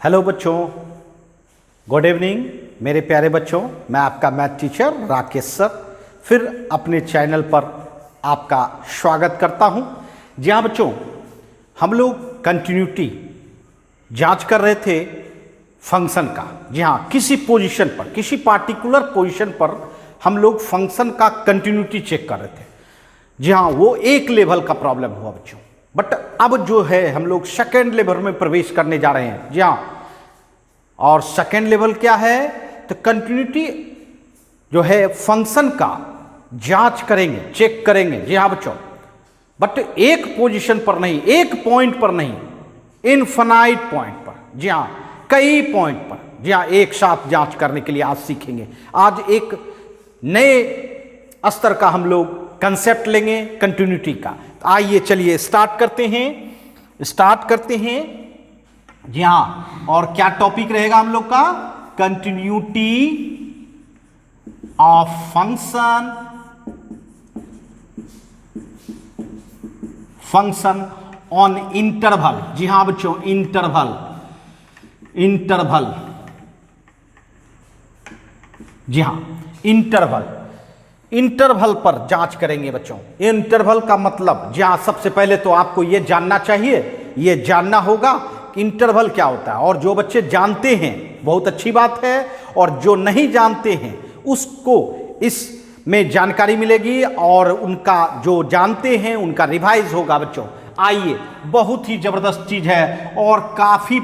Hello बच्चों, good evening मेरे प्यारे बच्चों। मैं आपका मैथ टीचर राकेश सर फिर अपने चैनल पर आपका स्वागत करता हूं। जी हाँ बच्चों, हम लोग कंटिन्यूटी जांच कर रहे थे फंक्शन का। जी हाँ, किसी पोजीशन पर, किसी पार्टिकुलर पोजीशन पर हम लोग फंक्शन का कंटिन्यूटी चेक कर रहे थे। जी हाँ, वो एक लेवल का प्रॉब्लम हुआ बच्चों। बट अब जो है हम लोग सेकेंड लेवल में प्रवेश करने जा रहे हैं। जी हाँ, और सेकेंड लेवल क्या है? तो कंटिन्यूटी जो है फंक्शन का जांच करेंगे, चेक करेंगे। जी हाँ बच्चों, बट एक पोजीशन पर नहीं, एक पॉइंट पर नहीं, इनफाइनाइट पॉइंट पर। जी हाँ, कई पॉइंट पर। जी हाँ, एक साथ जांच करने के लिए आज सीखेंगे। आज एक नए स्तर का हम लोग कंसेप्ट लेंगे कंटिन्यूटी का। तो आइए चलिए स्टार्ट करते हैं। जी हाँ, और क्या टॉपिक रहेगा हम लोग का? Continuity of function on interval. जी हाँ बच्चों, इंटरवल। जी हाँ, इंटरवल पर जांच करेंगे बच्चों। इंटरवल का मतलब, जी हाँ, सबसे पहले तो आपको यह जानना चाहिए, यह जानना होगा कि इंटरवल क्या होता है। और जो बच्चे जानते हैं बहुत अच्छी बात है, और जो नहीं जानते हैं उसको इसमें जानकारी मिलेगी, और उनका जो जानते हैं उनका रिवाइज होगा बच्चों। आइए, बहुत ही जबरदस्त चीज है और काफी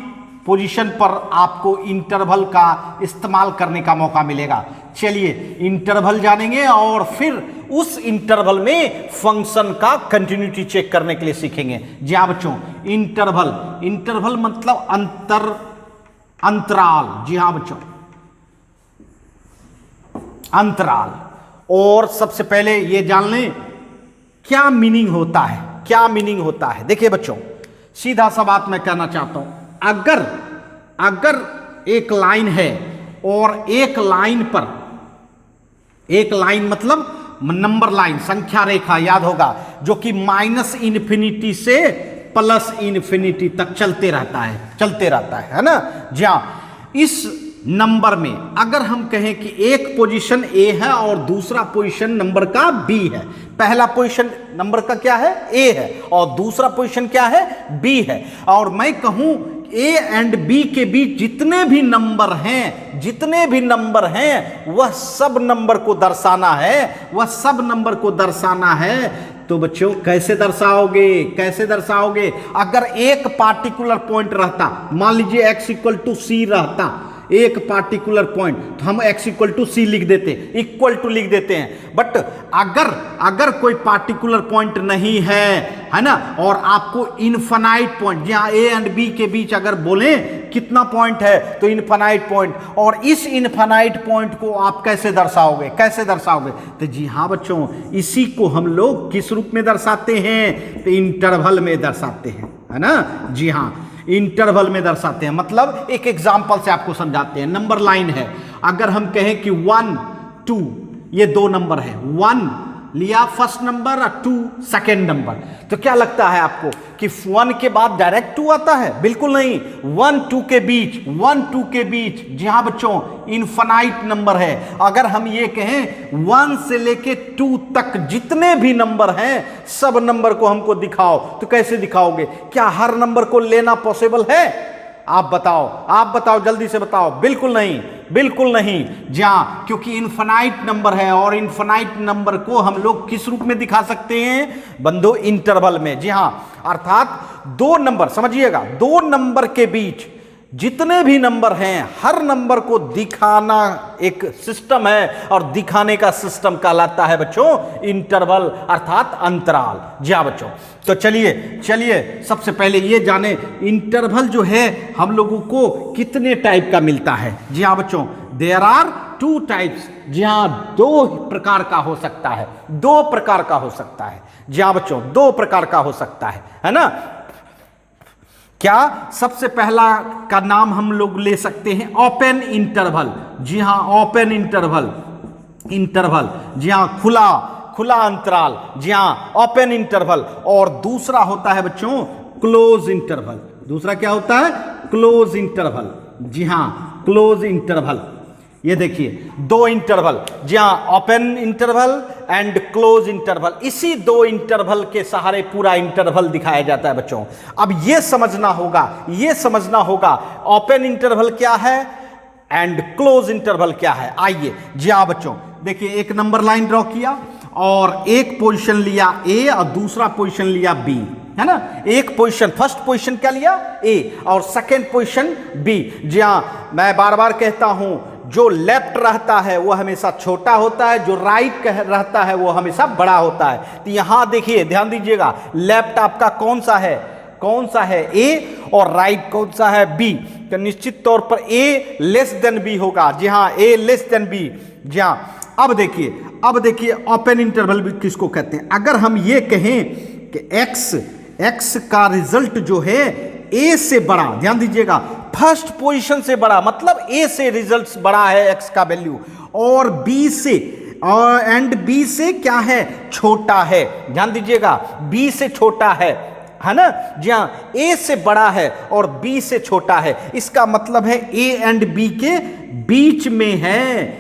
पोजीशन पर आपको इंटरवल का इस्तेमाल करने का मौका मिलेगा। चलिए इंटरवल जानेंगे और फिर उस इंटरवल में फंक्शन का कंटिन्यूटी चेक करने के लिए सीखेंगे। जी हाँ बच्चों, इंटरवल मतलब अंतराल। जी हाँ बच्चों, अंतराल। और सबसे पहले ये जान लें क्या मीनिंग होता है। देखिए बच्चों, सीधा सा बात मैं कहना चाहता हूं। अगर एक लाइन है और एक लाइन मतलब नंबर लाइन, संख्या रेखा, याद होगा, जो कि माइनस इन्फिनिटी से प्लस इन्फिनिटी तक चलते रहता है ना। जी हाँ, इस नंबर में अगर हम कहें कि एक पोजीशन ए है और दूसरा पोजीशन नंबर का बी है, पहला पोजीशन नंबर का क्या है? ए है, और दूसरा पोजीशन क्या है? बी है। और मैं कहूं ए एंड बी के बीच जितने भी नंबर हैं वह सब नंबर को दर्शाना है। तो बच्चों कैसे दर्शाओगे? अगर एक पार्टिकुलर पॉइंट रहता, मान लीजिए x = c रहता, एक पार्टिकुलर पॉइंट, तो हम x = c लिख देते हैं। बट अगर कोई पार्टिकुलर पॉइंट नहीं है ना, और आपको इनफाइनाइट पॉइंट, जहां a एंड b के बीच अगर बोलें कितना पॉइंट है, तो इनफाइनाइट पॉइंट, और इस इनफाइनाइट पॉइंट को आप कैसे दर्शाओगे? तो जी हाँ बच्चों, इसी को हम लोग किस रूप में दर्शाते हैं? तो इंटरवल में दर्शाते हैं, है ना। जी हाँ, इंटरवल में दर्शाते हैं। मतलब एक एग्जांपल से आपको समझाते हैं। नंबर लाइन है, अगर हम कहें कि 1 2, ये दो नंबर है, 1 लिया फर्स्ट नंबर और 2 सेकेंड नंबर, तो क्या लगता है आपको कि 1 के बाद डायरेक्ट 2 आता है? बिल्कुल नहीं। 1 2 के बीच, जी हाँ बच्चों, इनफाइनाइट नंबर है। अगर हम ये कहें 1 से लेके 2 तक जितने भी नंबर हैं सब नंबर को हमको दिखाओ, तो कैसे दिखाओगे? क्या हर नंबर को लेना पॉसिबल है? आप बताओ, जल्दी से बताओ। बिल्कुल नहीं। जी हाँ, क्योंकि इनफाइनाइट नंबर है, और इनफाइनाइट नंबर को हम लोग किस रूप में दिखा सकते हैं बंदो? इंटरवल में। जी हाँ, अर्थात दो नंबर, समझिएगा, दो नंबर के बीच जितने भी नंबर हैं हर नंबर को दिखाना एक सिस्टम है, और दिखाने का सिस्टम कहलाता है बच्चों इंटरवल, अर्थात अंतराल। जी हाँ बच्चों, तो चलिए सबसे पहले ये जाने इंटरवल जो है हम लोगों को कितने टाइप का मिलता है। जी हाँ बच्चों, देयर आर 2 टाइप्स। जी हाँ, 2 प्रकार का हो सकता है। जी हाँ बच्चों, 2 प्रकार का हो सकता है ना। क्या? सबसे पहला का नाम हम लोग ले सकते हैं ओपन इंटरवल। जी हाँ, ओपन इंटरवल। जी हाँ, खुला अंतराल। जी हाँ, ओपन इंटरवल। और दूसरा होता है बच्चों क्लोज इंटरवल। दूसरा क्या होता है? Close interval. जी हाँ, क्लोज इंटरवल। ये देखिए दो इंटरवल, जी हाँ, open interval and close interval, इसी दो इंटरवल के सहारे पूरा इंटरवल दिखाया जाता है बच्चों। अब ये समझना होगा ओपन इंटरवल क्या है एंड क्लोज इंटरवल क्या है। आइए, जी हाँ बच्चों, देखिए एक नंबर लाइन ड्रॉ किया और एक पोजीशन लिया ए और दूसरा पोजीशन लिया बी, है ना। एक पोजीशन, फर्स्ट पोजीशन क्या लिया? ए, और सेकेंड पोजीशन बी। जी हाँ, मैं बार बार कहता हूं, जो लेफ्ट रहता है वो हमेशा छोटा होता है, जो राइट रहता है वो हमेशा बड़ा होता है। तो यहां देखिए, ध्यान दीजिएगा, लेफ्ट आपका कौन सा है? ए, और राइट कौन सा है? बी। तो निश्चित तौर पर ए लेस देन बी होगा। जी हाँ, ए लेस देन बी। जी हाँ, अब देखिए ओपन इंटरवल भी किसको कहते हैं? अगर हम ये कहें कि एक्स का रिजल्ट जो है ए से बड़ा, ध्यान दीजिएगा, फर्स्ट पोजीशन से बड़ा, मतलब ए से रिजल्ट बड़ा है एक्स का वैल्यू, और बी से एंड बी से क्या है? छोटा है। ध्यान दीजिएगा, बी से छोटा है ना। जी हाँ, ए से बड़ा है और बी से छोटा है, इसका मतलब है ए एंड बी के बीच में है।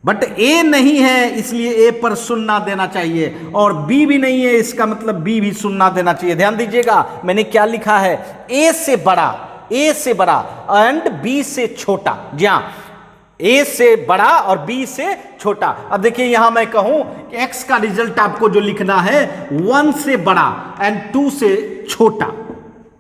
बट ए नहीं है, इसलिए ए पर शून्य देना चाहिए, और बी भी नहीं है, इसका मतलब बी भी शून्य देना चाहिए। ध्यान दीजिएगा, मैंने क्या लिखा है? ए से बड़ा एंड बी से छोटा। जी हाँ, ए से बड़ा और बी से छोटा। अब देखिए यहां मैं कहूं कि एक्स का रिजल्ट आपको जो लिखना है 1 से बड़ा एंड 2 से छोटा,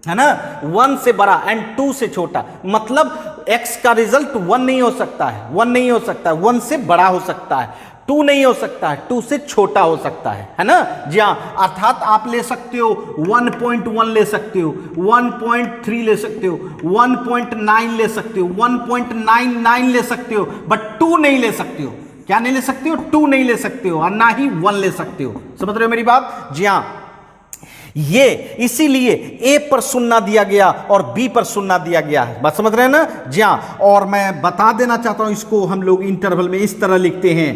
है ना। 1 से बड़ा एंड 2 से छोटा, मतलब x का रिजल्ट 1 नहीं हो सकता है, 1 से बड़ा हो सकता है, 2 नहीं हो सकता है, 2 से छोटा हो सकता है ना। जी हाँ, अर्थात आप ले सकते हो 1.1 ले सकते हो, 1.3 ले सकते हो, 1.9 ले सकते हो, 1.99 ले सकते हो, बट 2 नहीं ले सकते हो। क्या नहीं ले सकते हो? 2 नहीं ले सकते हो, और ना ही 1 ले सकते हो। समझ रहे हो मेरी बात? जी हाँ, ये इसीलिए ए पर शून्य दिया गया और बी पर शून्य दिया गया है। बात समझ रहे हैं ना? जी हाँ, और मैं बता देना चाहता हूं, इसको हम लोग इंटरवल में इस तरह लिखते हैं।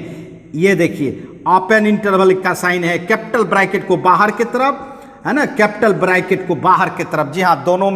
ये देखिए, ओपन इंटरवल का साइन है कैपिटल ब्रैकेट को बाहर की तरफ, है ना, कैपिटल ब्रैकेट को बाहर की तरफ। जी हाँ, दोनों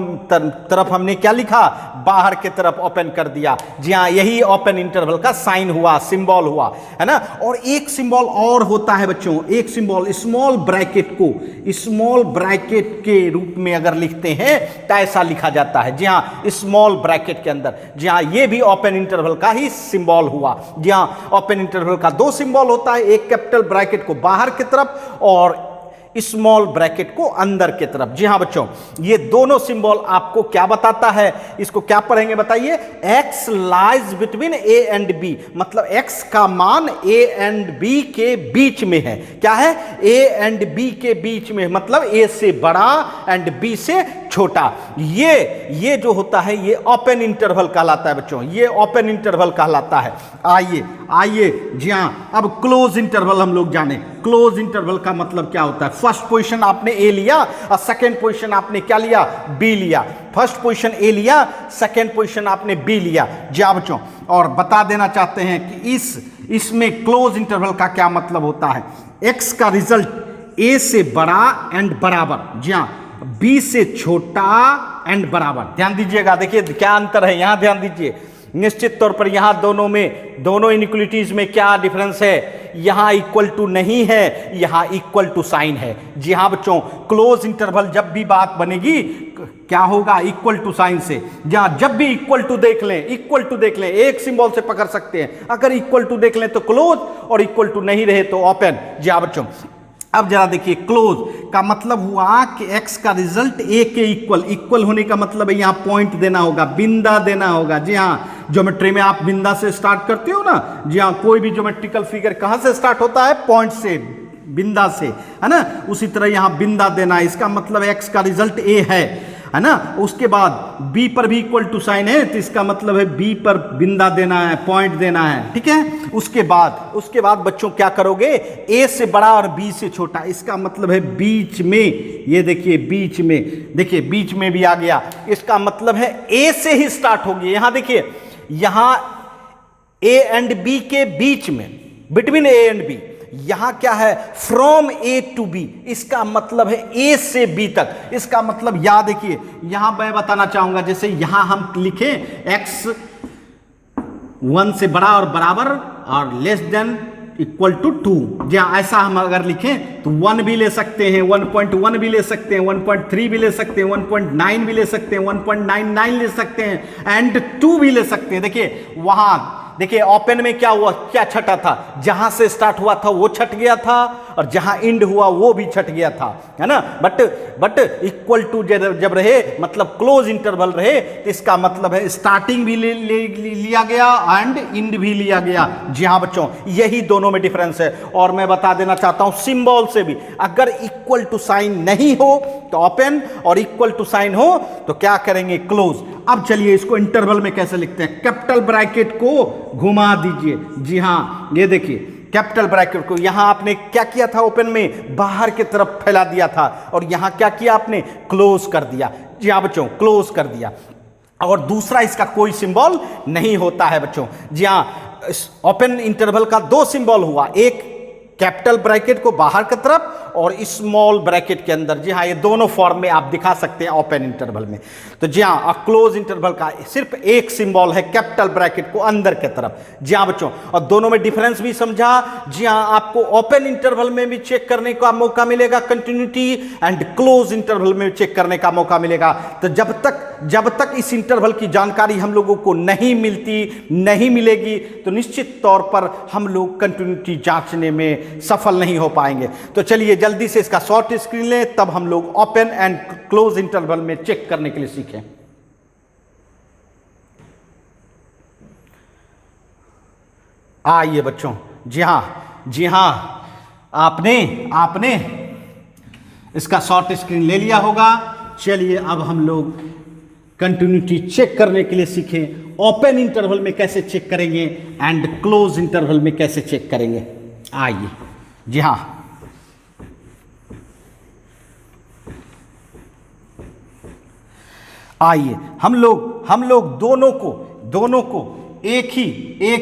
तरफ हमने क्या लिखा? बाहर की तरफ ओपन कर दिया। जी हाँ, यही ओपन इंटरवल का साइन हुआ, सिंबल हुआ, है ना। और एक सिंबल और होता है बच्चों, एक सिंबल स्मॉल ब्रैकेट को स्मॉल ब्रैकेट के रूप में अगर लिखते हैं तो ऐसा लिखा जाता है। जी हाँ, स्मॉल ब्रैकेट के अंदर। जी हाँ, ये भी ओपन इंटरवल का ही सिंबल हुआ। जी हाँ, ओपन इंटरवल का 2 सिंबल होता है, एक कैपिटल ब्रैकेट को बाहर की तरफ और स्मॉल ब्रैकेट को अंदर की तरफ। जी हाँ बच्चों, ये दोनों सिंबल आपको क्या बताता है? इसको क्या पढ़ेंगे बताइए? X lies between A and B, मतलब एक्स का मान ए एंड बी के बीच में है। क्या है? ए एंड बी के बीच में, मतलब ए से बड़ा एंड बी से छोटा। ये जो होता है ये ओपन इंटरवल कहलाता है बच्चों, ये ओपन इंटरवल कहलाता है। आइए जी हाँ, अब क्लोज इंटरवल हम लोग जाने। क्लोज इंटरवल का मतलब क्या होता है? फर्स्ट पोजीशन आपने ए लिया और सेकंड पोजीशन आपने क्या लिया? बी लिया। फर्स्ट पोजीशन ए लिया, सेकंड पोजीशन आपने बी लिया। जी हाँ बच्चों, और बता देना चाहते हैं कि इसमें क्लोज इंटरवल का क्या मतलब होता है? एक्स का रिजल्ट ए से बड़ा एंड बराबर, जी हाँ, बी से छोटा एंड बराबर। ध्यान दीजिएगा, देखिए क्या अंतर है यहां, ध्यान दीजिए। निश्चित तौर पर यहां दोनों इनइक्वलिटीज में क्या डिफरेंस है? यहां इक्वल टू नहीं है, यहां इक्वल टू साइन है। जी हां बच्चों, क्लोज इंटरवल जब भी बात बनेगी क्या होगा? इक्वल टू साइन से। जहां जब भी इक्वल टू देख लें, एक सिंबल से पकड़ सकते हैं। अगर इक्वल टू देख लें तो क्लोज, और इक्वल टू नहीं रहे तो ओपन। जी हां बच्चों, अब जरा देखिए, क्लोज का मतलब हुआ कि x का रिजल्ट a के इक्वल होने का मतलब है यहां पॉइंट देना होगा, बिंदा देना होगा। जी हाँ, ज्योमेट्री में आप बिंदा से स्टार्ट करते हो ना। जी हाँ, कोई भी ज्योमेट्रिकल फिगर कहां से स्टार्ट होता है? पॉइंट से, बिंदा से, है ना। उसी तरह यहां बिंदा देना है, इसका मतलब x का रिजल्ट a है ना। उसके बाद b पर भी इक्वल टू साइन है, तो इसका मतलब है b पर बिंदा देना है, पॉइंट देना है, ठीक है। उसके बाद बच्चों क्या करोगे? a से बड़ा और b से छोटा, इसका मतलब है बीच में। ये देखिए बीच में भी आ गया, इसका मतलब है a से ही स्टार्ट होगी। यहां देखिए, यहां a एंड b के बीच में, बिटवीन a एंड b, यहां क्या है, फ्रॉम ए टू बी, इसका मतलब है ए से बी तक। इसका मतलब याद देखिए, यहां मैं बताना चाहूंगा, जैसे यहां हम लिखें x 1 से बड़ा और बराबर और लेस देन इक्वल टू 2, जहां ऐसा हम अगर लिखें तो 1 भी ले सकते हैं, 1.1 भी ले सकते हैं, 1.3 भी ले सकते हैं, 1.9 भी ले सकते हैं, 1.99 ले सकते हैं एंड 2 भी ले सकते हैं। देखिए वहां देखिए ओपन में क्या हुआ, क्या छटा था, जहां से स्टार्ट हुआ था वो छट गया था और जहां एंड हुआ वो भी छट गया था, है ना। बट इक्वल टू जब रहे, मतलब क्लोज इंटरवल रहे, तो इसका मतलब है स्टार्टिंग भी लिया गया एंड एंड भी लिया गया। जी हाँ बच्चों, यही दोनों में डिफरेंस है। और मैं बता देना चाहता हूं सिंबल से भी, अगर इक्वल टू साइन नहीं हो तो ओपन और इक्वल टू साइन हो तो क्या करेंगे, क्लोज। अब चलिए इसको इंटरवल में कैसे लिखते हैं, कैपिटल ब्रैकेट को घुमा दीजिए। जी हां, ये देखिए कैपिटल ब्रैकेट को यहां आपने क्या किया था, ओपन में बाहर की तरफ फैला दिया था और यहां क्या किया आपने, क्लोज कर दिया। जी हां बच्चों, क्लोज कर दिया। और दूसरा इसका कोई सिंबल नहीं होता है बच्चों। जी हां, ओपन इंटरवल का 2 सिंबल हुआ, एक कैपिटल ब्रैकेट को बाहर की तरफ और स्मॉल ब्रैकेट के अंदर। जी हाँ, ये दोनों फॉर्म में आप दिखा सकते हैं ओपन इंटरवल में। तो जी हाँ, क्लोज इंटरवल का सिर्फ एक सिंबल है, कैपिटल ब्रैकेट को अंदर की तरफ। जी हाँ बच्चों, और दोनों में डिफरेंस भी समझा। जी हाँ, आपको ओपन इंटरवल में भी चेक करने का मौका मिलेगा कंटिन्यूटी, एंड क्लोज इंटरवल में चेक करने का मौका मिलेगा। तो जब तक इस इंटरवल की जानकारी हम लोगों को नहीं मिलेगी, तो निश्चित तौर पर हम लोग कंटिन्यूटी जांचने में सफल नहीं हो पाएंगे। तो चलिए जल्दी से इसका शॉर्ट स्क्रीन लें, तब हम लोग ओपन एंड क्लोज इंटरवल में चेक करने के लिए सीखें। आइए बच्चों, जी हां, आपने इसका शॉर्ट स्क्रीन ले लिया होगा। चलिए अब हम लोग कंटिन्यूटी चेक करने के लिए सीखें, ओपन इंटरवल में कैसे चेक करेंगे एंड क्लोज इंटरवल में कैसे चेक करेंगे। आइए, जी हां, आइए हम लोग दोनों को एक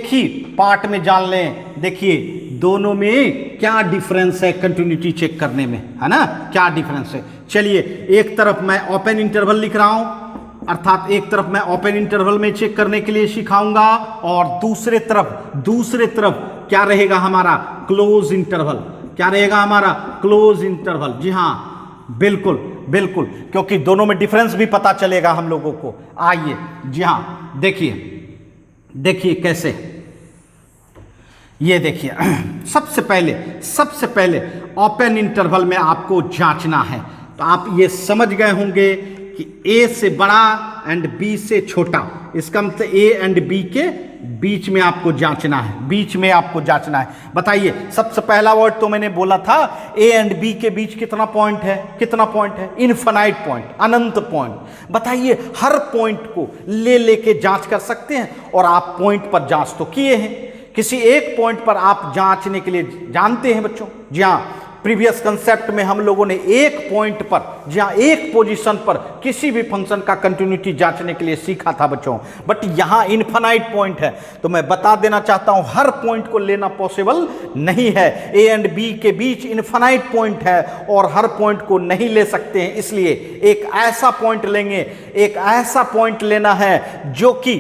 ही पार्ट में जान लें। देखिए दोनों में क्या डिफरेंस है कंटिन्यूटी चेक करने में, है ना, क्या डिफरेंस है। चलिए एक तरफ मैं ओपन इंटरवल लिख रहा हूं, अर्थात एक तरफ मैं ओपन इंटरवल में चेक करने के लिए सिखाऊंगा और दूसरे तरफ क्या रहेगा हमारा, क्लोज इंटरवल। क्या रहेगा हमारा, क्लोज इंटरवल। जी हां, बिल्कुल, क्योंकि दोनों में डिफरेंस भी पता चलेगा हम लोगों को। आइए, जी हां, देखिए कैसे, ये देखिए सबसे पहले ओपन इंटरवल में आपको जांचना है। तो आप ये समझ गए होंगे कि ए से बड़ा एंड बी से छोटा, इसका मतलब ए एंड बी के बीच में आपको जांचना है। बताइए, सबसे पहला वर्ड तो मैंने बोला था, ए एंड बी के बीच कितना पॉइंट है, इनफाइनाइट पॉइंट, अनंत पॉइंट। बताइए, हर पॉइंट को लेके जांच कर सकते हैं, और आप पॉइंट पर जांच तो किए हैं, किसी एक पॉइंट पर आप जांचने के लिए जानते हैं बच्चों। जी हाँ, प्रीवियस कंसेप्ट में हम लोगों ने एक पॉइंट पर, जहां एक पोजीशन पर किसी भी फंक्शन का कंटिन्यूटी जांचने के लिए सीखा था बच्चों। बट यहां इनफाइनाइट पॉइंट है, तो मैं बता देना चाहता हूं हर पॉइंट को लेना पॉसिबल नहीं है। ए एंड बी के बीच इनफाइनाइट पॉइंट है और हर पॉइंट को नहीं ले सकते हैं, इसलिए एक ऐसा पॉइंट लेना है जो कि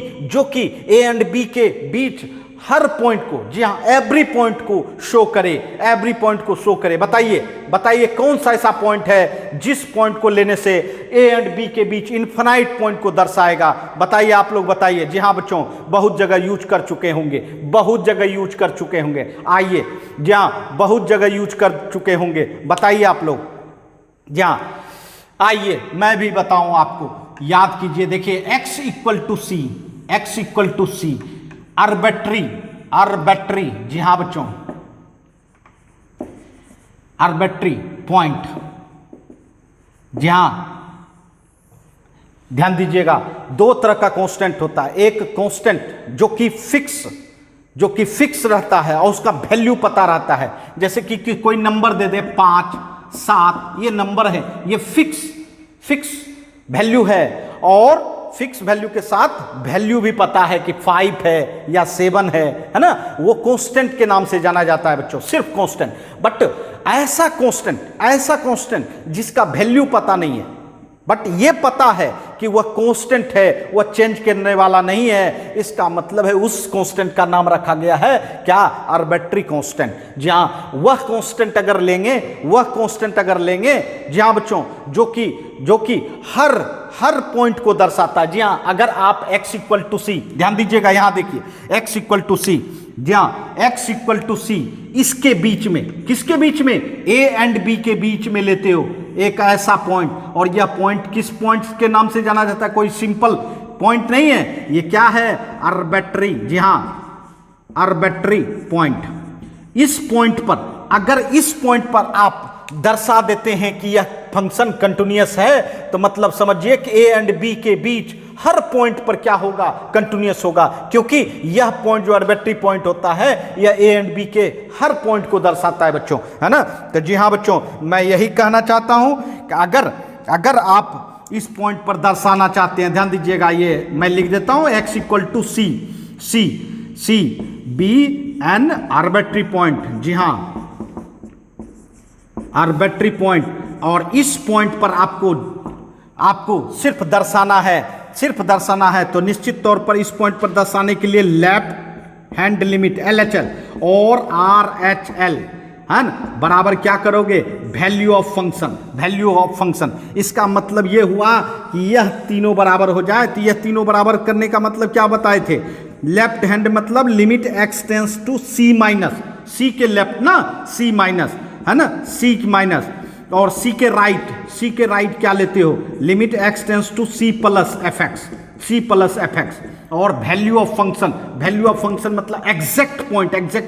ए एंड बी के बीच हर पॉइंट को, जी हाँ, एवरी पॉइंट को शो करे। बताइए कौन सा ऐसा पॉइंट है जिस पॉइंट को लेने से ए एंड बी के बीच इनफाइनाइट पॉइंट को दर्शाएगा। बताइए, आप लोग बताइए। जी हाँ बच्चों, बहुत जगह यूज कर चुके होंगे। आइए, जी हाँ, बहुत जगह यूज कर चुके होंगे। बताइए आप लोग। जी हाँ, आइए मैं भी बताऊं आपको, याद कीजिए। देखिए x equal to C, arbitrary, जी हां बच्चों, आर्बिट्री पॉइंट। जी हां, ध्यान दीजिएगा, 2 तरह का कांस्टेंट होता है। एक कांस्टेंट जो कि फिक्स रहता है और उसका वैल्यू पता रहता है, जैसे कि कोई नंबर दे दे 5, 7, ये नंबर है, ये फिक्स वैल्यू है। और फिक्स वैल्यू के साथ वैल्यू भी पता है कि 5 है या 7 है ना, वो कांस्टेंट के नाम से जाना जाता है बच्चों, सिर्फ कांस्टेंट। बट ऐसा कांस्टेंट जिसका वैल्यू पता नहीं है, बट ये पता है कि वह कांस्टेंट है, वह चेंज करने वाला नहीं है, इसका मतलब है उस कांस्टेंट का नाम रखा गया है क्या, आर्बिट्री कांस्टेंट। जहां वह कांस्टेंट अगर लेंगे जी हाँ बच्चों, जो कि हर पॉइंट को दर्शाता है। जी हाँ, अगर आप x इक्वल टू सी, ध्यान दीजिएगा यहां देखिए x इक्वल टू सी, जी हाँ x इक्वल टू सी, इसके बीच में, किसके बीच में, a एंड b के बीच में लेते हो एक ऐसा पॉइंट, और यह पॉइंट किस पॉइंट के नाम से जाना जाता है, कोई सिंपल पॉइंट नहीं है, ये क्या है, आर्बिट्री। जी हाँ, आर्बिट्री पॉइंट। इस पॉइंट पर, अगर इस पॉइंट पर आप दर्शा देते हैं कि यह फंक्शन कंटिन्यूअस है, तो मतलब समझिए कि a एंड b के बीच हर पॉइंट पर क्या होगा, कंटिन्यूअस होगा, क्योंकि यह पॉइंट जो आर्बिट्री पॉइंट होता है यह a एंड b के हर पॉइंट को दर्शाता है बच्चों, है ना। तो जी हाँ बच्चों, मैं यही कहना चाहता हूं कि अगर आप इस पॉइंट पर दर्शाना चाहते हैं, ध्यान दीजिएगा, ये मैं लिख देता हूं x equal to C be an arbitrary point, जी हाँ आर्बिट्री पॉइंट, और इस पॉइंट पर आपको सिर्फ दर्शाना है, तो निश्चित तौर पर इस पॉइंट पर दर्शाने के लिए लेफ्ट हैंड लिमिट LHL और RHL है ना, बराबर क्या करोगे, वैल्यू ऑफ फंक्शन। इसका मतलब ये हुआ कि यह तीनों बराबर हो जाए, तो यह तीनों बराबर करने का मतलब क्या बताए थे, लेफ्ट हैंड मतलब limit x tends to C minus, C के लेफ्ट ना C माइनस, है ना, C माइनस, और C के राइट क्या लेते हो, limit x tends to C plus fx, और वैल्यू ऑफ फंक्शन मतलब एग्जैक्ट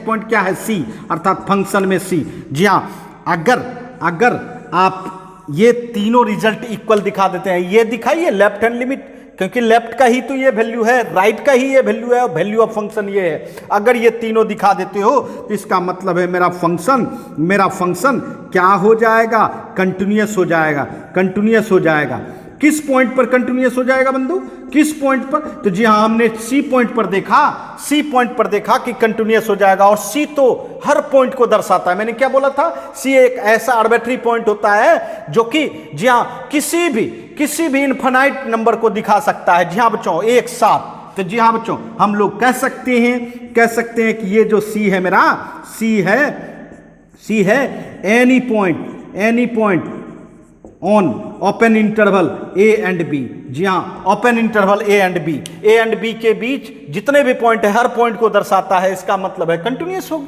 पॉइंट क्या है, C, अर्थात फंक्शन में C। जी हाँ, अगर आप ये तीनों रिजल्ट इक्वल दिखा देते हैं, ये दिखाइए लेफ्ट हैंड लिमिट, क्योंकि लेफ्ट का ही तो ये वैल्यू है, राइट का ही ये वैल्यू है, और वैल्यू ऑफ फंक्शन ये है। अगर ये तीनों दिखा देते हो तो इसका मतलब है मेरा फंक्शन क्या हो जाएगा, कंटिन्यूअस हो जाएगा। किस पॉइंट पर कंटिन्यूअस हो जाएगा बंधु, किस पॉइंट पर, तो जी हाँ हमने सी पॉइंट पर देखा कि कंटिन्यूअस हो जाएगा, और सी तो हर पॉइंट को दर्शाता है। मैंने क्या बोला था, सी एक ऐसा आर्बिट्री पॉइंट होता है जो कि जी हाँ किसी भी इनफाइनाइट नंबर को दिखा सकता है। जी हाँ बच्चों, एक साथ, तो जी हाँ बच्चों, हम लोग कह सकते हैं कि ये जो सी है मेरा, सी है any point on open interval A and B. जी हाँ, open interval A and B के बीच जितने भी पॉइंट है, हर पॉइंट को दर्शाता है, इसका मतलब है कंटिन्यूअस हो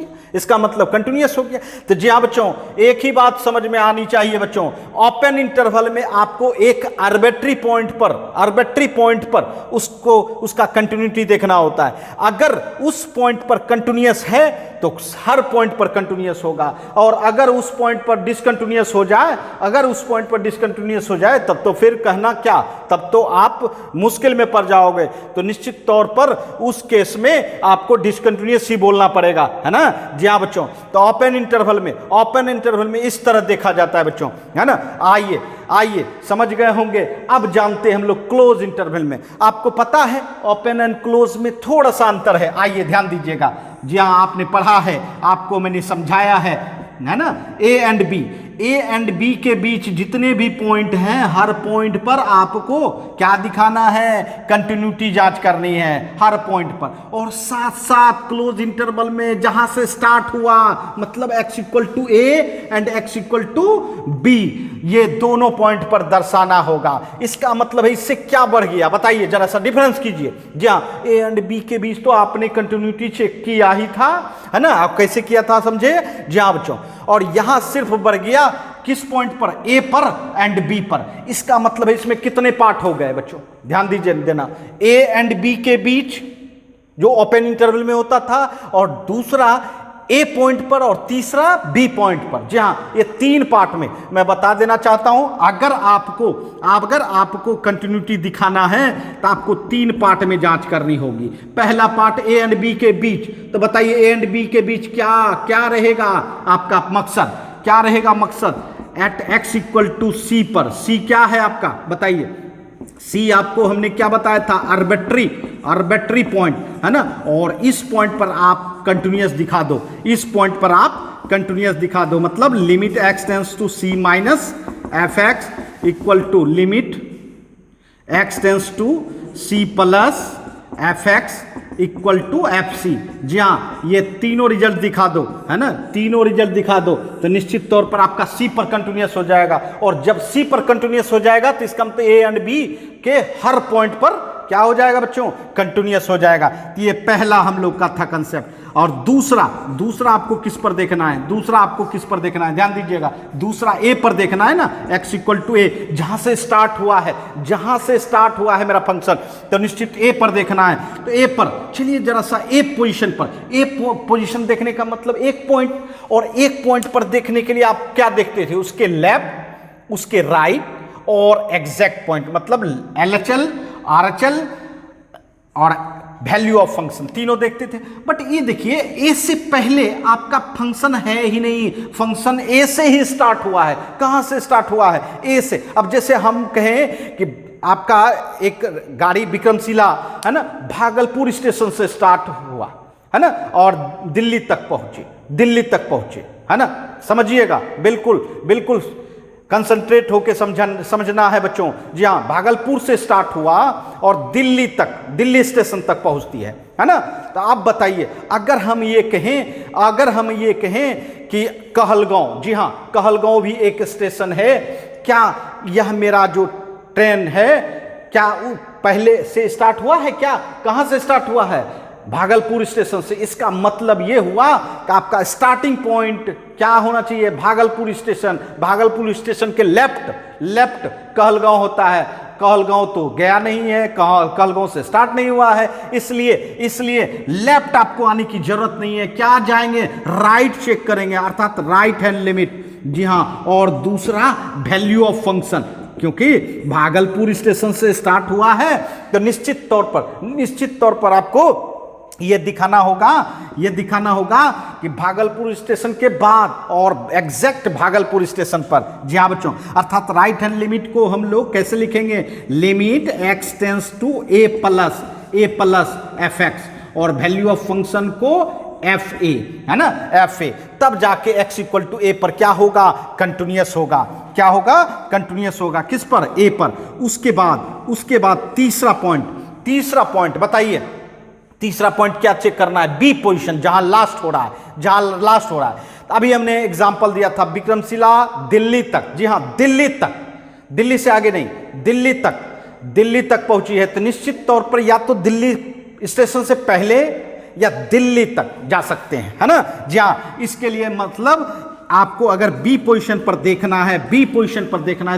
गया। तो जी हाँ बच्चों, एक ही बात समझ में आनी चाहिए बच्चों, ओपन इंटरवल में आपको एक आर्बिट्री पॉइंट पर उसका कंटिन्यूटी देखना होता है। अगर उस पॉइंट पर कंटिन्यूअस है तो हर पॉइंट पर कंटिन्यूअस होगा, और अगर उस पॉइंट पर डिसकंटिन्यूअस हो जाए तब तो फिर कहना क्या, तब तो आप मुश्किल में पड़ जाओगे। तो निश्चित तौर पर उस केस में आपको डिसकंटिन्यूअस ही बोलना पड़ेगा, है ना। जी हाँ बच्चों, तो ओपन इंटरवल में इस तरह देखा जाता है बच्चों, है ना। आइए समझ गए होंगे। अब जानते हैं हम लोग क्लोज इंटरवल में। आपको पता है ओपन एंड क्लोज में थोड़ा सा अंतर है, आइए ध्यान दीजिएगा। जी हाँ, आपने पढ़ा है, आपको मैंने समझाया है ना। ए एंड बी के बीच जितने भी पॉइंट हैं, हर पॉइंट पर आपको क्या दिखाना है, कंटिन्यूटी जांच करनी है हर पॉइंट पर, और साथ साथ क्लोज इंटरवल में जहां से स्टार्ट हुआ, मतलब x equal to A and x equal to B, ये दोनों पॉइंट पर दर्शाना होगा। इसका मतलब है इससे क्या बढ़ गया, बताइए जरा सा डिफरेंस कीजिए। जी हाँ, ए एंड बी के बीच तो आपने कंटिन्यूटी चेक किया ही था, है ना। आप कैसे किया था समझे। जी हाँ बच्चों, और यहां सिर्फ बढ़ गया किस पॉइंट पर, ए पर एंड बी पर। इसका मतलब है इसमें कितने पार्ट हो गए बच्चों, ध्यान दीजिए देना। ए एंड बी के बीच जो ओपन इंटरवल में होता था, और दूसरा ए पॉइंट पर, और तीसरा बी पॉइंट पर। जी हाँ, ये तीन पार्ट में मैं बता देना चाहता हूं। अगर आपको कंटिन्यूटी दिखाना है तो आपको तीन पार्ट में जांच करनी होगी। पहला पार्ट ए एंड बी के बीच, तो बताइए ए एंड बी के बीच क्या रहेगा आपका मकसद, एट x इक्वल टू सी पर। सी क्या है आपका, बताइए। सी आपको हमने क्या बताया था, आर्बिट्री पॉइंट है ना, और इस पॉइंट पर आप कंटिन्यूअस दिखा दो, इस पॉइंट पर आप कंटिन्यूअस दिखा दो, मतलब limit X tends to C minus F X equal to limit X tends to C plus F X equal to F C. जी हाँ, ये तीनों रिजल्ट दिखा दो, है ना, तीनों रिजल्ट दिखा दो तो निश्चित तौर पर आपका सी पर कंटिन्यूअस हो जाएगा। और जब सी पर कंटिन्यूअस हो जाएगा तो इसका मतलब ए एंड बी के हर पॉइंट पर क्या हो जाएगा बच्चों, कंटिन्यूअस हो जाएगा। तो ये पहला हम लोग का था कंसेप्ट। और दूसरा आपको किस पर देखना है, दूसरा आपको किस पर देखना है, ध्यान दीजिएगा, दूसरा ए पर देखना है ना, x इक्वल टू ए, जहां से स्टार्ट हुआ है, जहां से स्टार्ट हुआ है मेरा फंक्शन, तो निश्चित ए पर देखना है। तो ए पर चलिए जरा सा ए पोजीशन पर, ए पोजीशन देखने का मतलब एक पॉइंट, और एक पॉइंट पर देखने के लिए आप क्या देखते थे, उसके लेफ्ट, उसके राइट और एग्जैक्ट पॉइंट, मतलब एलएचएल, आरएचएल और वैल्यू ऑफ फंक्शन तीनों देखते थे। बट ये देखिए, ए से पहले आपका फंक्शन है ही नहीं, फंक्शन ए से ही स्टार्ट हुआ है। कहां से स्टार्ट हुआ है, ए से। अब जैसे हम कहें कि आपका एक गाड़ी विक्रमशिला है ना, भागलपुर स्टेशन से स्टार्ट हुआ है ना, और दिल्ली तक पहुंचे है ना, समझिएगा, बिल्कुल बिल्कुल कंसंट्रेट होके समझना है बच्चों। जी हाँ, भागलपुर से स्टार्ट हुआ और दिल्ली स्टेशन तक पहुंचती है ना। तो आप बताइए, अगर हम ये कहें कि कहलगांव, जी हाँ, कहलगांव भी एक स्टेशन है, क्या यह मेरा जो ट्रेन है क्या पहले से स्टार्ट हुआ है, क्या कहां से स्टार्ट हुआ है, भागलपुर स्टेशन से। इसका मतलब यह हुआ कि आपका स्टार्टिंग पॉइंट क्या होना चाहिए, भागलपुर स्टेशन के लेफ्ट कहलगांव होता है। कहलगांव तो गया नहीं है, कहलगांव से स्टार्ट नहीं हुआ है, इसलिए लेफ्ट आपको आने की जरूरत नहीं है। क्या जाएंगे, राइट चेक करेंगे, अर्थात राइट हैंड लिमिट। जी हां, और दूसरा वैल्यू ऑफ फंक्शन, क्योंकि भागलपुर स्टेशन से स्टार्ट हुआ है तो निश्चित तौर पर आपको यह दिखाना होगा कि भागलपुर स्टेशन के बाद और एग्जैक्ट भागलपुर स्टेशन पर। जी हाँ बच्चों, अर्थात राइट हैंड लिमिट को हम लोग कैसे लिखेंगे, limit X tends to A plus F X, और वैल्यू ऑफ फंक्शन को एफ ए, है ना, एफ ए। तब जाके एक्स इक्वल टू ए पर क्या होगा, कंटिन्यूअस होगा। क्या होगा, कंटिन्यूअस होगा। किस पर, ए पर। उसके बाद तीसरा पॉइंट बताइए, तीसरा पॉइंट क्या चेक करना है, बी पोजीशन, जहां लास्ट हो रहा है। तो अभी हमने एग्जांपल दिया था विक्रमशिला दिल्ली तक। जी हां, दिल्ली से आगे नहीं, दिल्ली तक पहुंची है, तो निश्चित तौर पर या तो दिल्ली स्टेशन से पहले या दिल्ली तक जा सकते हैं, है ना। जी हां, इसके लिए मतलब आपको अगर बी पोजीशन पर देखना है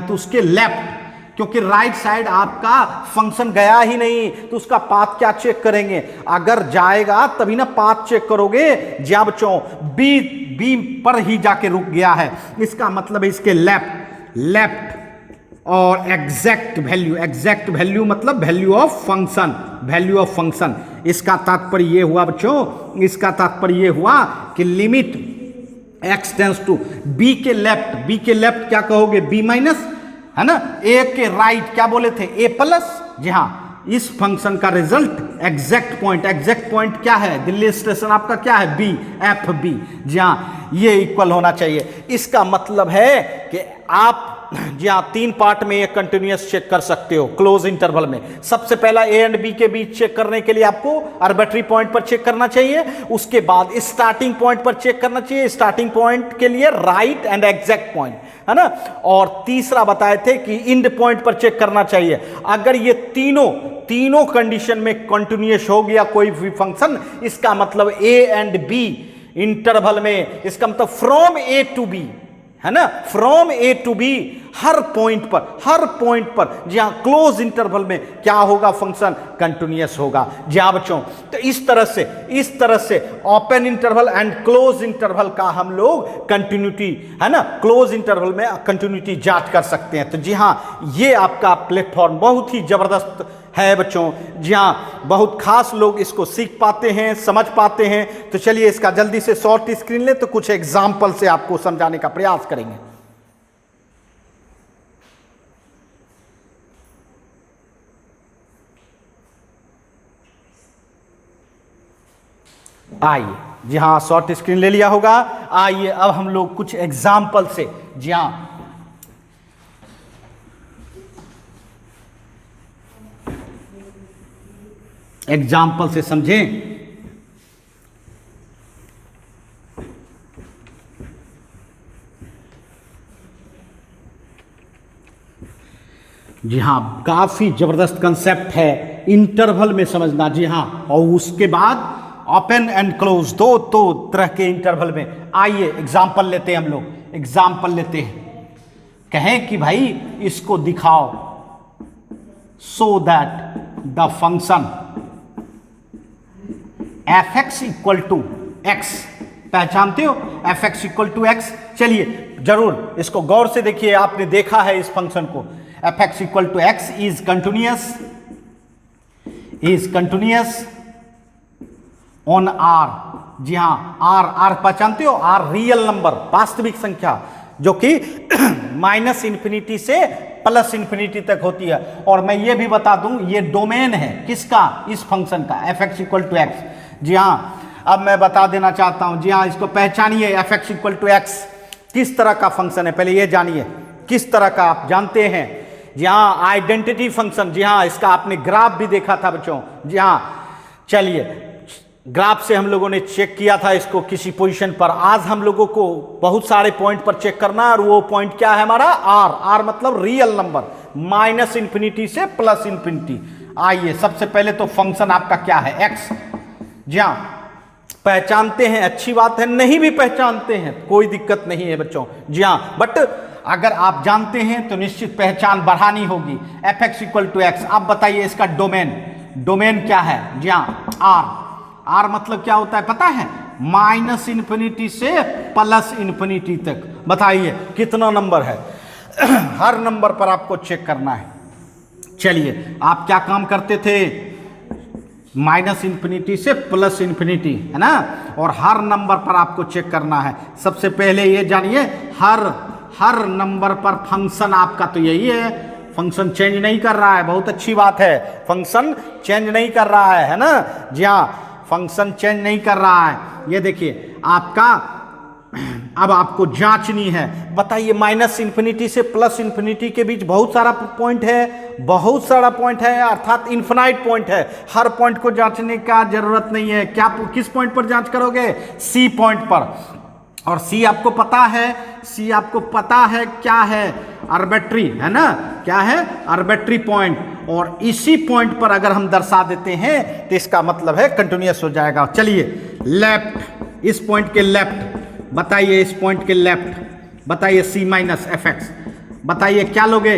तो उसके लेफ्ट, क्योंकि राइट साइड आपका फंक्शन गया ही नहीं, तो उसका पाथ क्या चेक करेंगे, अगर जाएगा तभी ना पाथ चेक करोगे। जी हाँ बच्चों, बी पर ही जाके रुक गया है, इसका मतलब है इसके लेफ्ट और एग्जैक्ट वैल्यू मतलब वैल्यू ऑफ फंक्शन। इसका तात्पर्य ये हुआ बच्चों, कि limit X tends to B के लेफ्ट क्या कहोगे, बी माइनस, है ना, ए के राइट क्या बोले थे, ए प्लस। जी हां, इस फंक्शन का रिजल्ट एग्जैक्ट पॉइंट क्या है, दिल्ली स्टेशन आपका क्या है, बी, एफ बी। जी हां, ये इक्वल होना चाहिए। इसका मतलब है कि आप जी हाँ 3 पार्ट में ये कंटिन्यूअस चेक कर सकते हो क्लोज इंटरवल में। सबसे पहला ए एंड बी के बीच चेक करने के लिए आपको आर्बिट्री पॉइंट पर चेक करना चाहिए, उसके बाद स्टार्टिंग पॉइंट पर चेक करना चाहिए, स्टार्टिंग पॉइंट के लिए राइट एंड एग्जैक्ट पॉइंट, है ना, और तीसरा बताए थे कि इंड पॉइंट पर चेक करना चाहिए। अगर ये तीनों कंडीशन में कंटिन्यूअस हो गया कोई भी फंक्शन, इसका मतलब ए एंड बी इंटरवल में, इसका मतलब फ्रॉम ए टू बी, है ना, फ्रॉम ए टू बी, हर पॉइंट पर जी हाँ क्लोज इंटरवल में क्या होगा, फंक्शन कंटिन्यूअस होगा। जी हाँ बच्चों, तो इस तरह से open interval and close interval का हम लोग कंटिन्यूटी, है ना, क्लोज इंटरवल में कंटिन्यूटी जांच कर सकते हैं। तो जी हाँ, ये आपका प्लेटफॉर्म बहुत ही जबरदस्त है बच्चों। जी हाँ, बहुत खास लोग इसको सीख पाते हैं, समझ पाते हैं। तो चलिए इसका जल्दी से शॉर्ट स्क्रीन ले, तो कुछ एग्जाम्पल से आपको समझाने का प्रयास करेंगे। आइए, जी हाँ, शॉर्ट स्क्रीन ले लिया होगा। आइए अब हम लोग कुछ एग्जाम्पल से, जी हाँ, एग्जाम्पल से समझें। जी हाँ, काफी जबरदस्त कंसेप्ट है, इंटरवल में समझना। जी हाँ, और उसके बाद ओपन एंड क्लोज, दो तरह के इंटरवल में। आइए एग्जाम्पल लेते हैं, हम लोग एग्जाम्पल लेते हैं। कहें कि भाई इसको दिखाओ, so that the function F X equal to X, पहचानते हो F X equal to X. चलिए जरूर इसको गौर से देखिए, आपने देखा है इस फंक्शन को। F X equal to X is continuous on R. जी हाँ, आर पहचानते हो, आर रियल नंबर, वास्तविक संख्या, जो कि माइनस इंफिनिटी से प्लस इंफिनिटी तक होती है। और मैं ये भी बता दूं, ये डोमेन है किसका, इस फंक्शन का, F X equal to X. जी हाँ, अब मैं बता देना चाहता हूं, जी हाँ, इसको पहचानिए। F X equal to X किस तरह का फंक्शन है, पहले ये जानिए किस तरह का, आप जानते हैं। जी हाँ, आइडेंटिटी फंक्शन। जी हाँ, इसका आपने ग्राफ भी देखा था बच्चों। जी हाँ, चलिए ग्राफ से हम लोगों ने चेक किया था इसको किसी पोजीशन पर। आज हम लोगों को बहुत सारे पॉइंट पर चेक करना है, और वो पॉइंट क्या है हमारा, आर मतलब रियल नंबर, माइनस इंफिनिटी से प्लस इंफिनिटी। आइए सबसे पहले तो फंक्शन आपका क्या है, एक्स। जी हाँ, पहचानते हैं, अच्छी बात है, नहीं भी पहचानते हैं कोई दिक्कत नहीं है बच्चों। जी हाँ, बट अगर आप जानते हैं तो निश्चित पहचान बढ़ानी होगी। F X equal to X, आप बताइए इसका डोमेन क्या है। जी हाँ, आर मतलब क्या होता है पता है, माइनस इंफिनिटी से प्लस इंफिनिटी तक। बताइए कितना नंबर है, हर नंबर पर आपको चेक करना है। चलिए आप क्या काम करते थे, माइनस इंफिनिटी से प्लस इंफिनिटी, है ना, और हर नंबर पर आपको चेक करना है। सबसे पहले ये जानिए, हर नंबर पर फंक्शन आपका तो यही है, फंक्शन चेंज नहीं कर रहा है। बहुत अच्छी बात है, फंक्शन चेंज नहीं कर रहा है ना। जी हाँ, फंक्शन चेंज नहीं कर रहा है। ये देखिए आपका, अब आपको जांचनी है। बताइए माइनस इंफिनिटी से प्लस इंफिनिटी के बीच बहुत सारा पॉइंट है, अर्थात इन्फिनाइट पॉइंट है। हर पॉइंट को जांचने का जरूरत नहीं है। क्या, किस पॉइंट पर जांच करोगे, सी पॉइंट पर। और सी आपको पता है क्या है, आर्बिट्री, है ना, क्या है, आर्बिट्री पॉइंट। और इसी पॉइंट पर अगर हम दर्शा देते हैं तो इसका मतलब है कंटिन्यूअस हो जाएगा। चलिए लेफ्ट, इस पॉइंट के लेफ्ट, बताइए इस पॉइंट के लेफ्ट, बताइए सी माइनस एफ एक्स, बताइए क्या लोगे।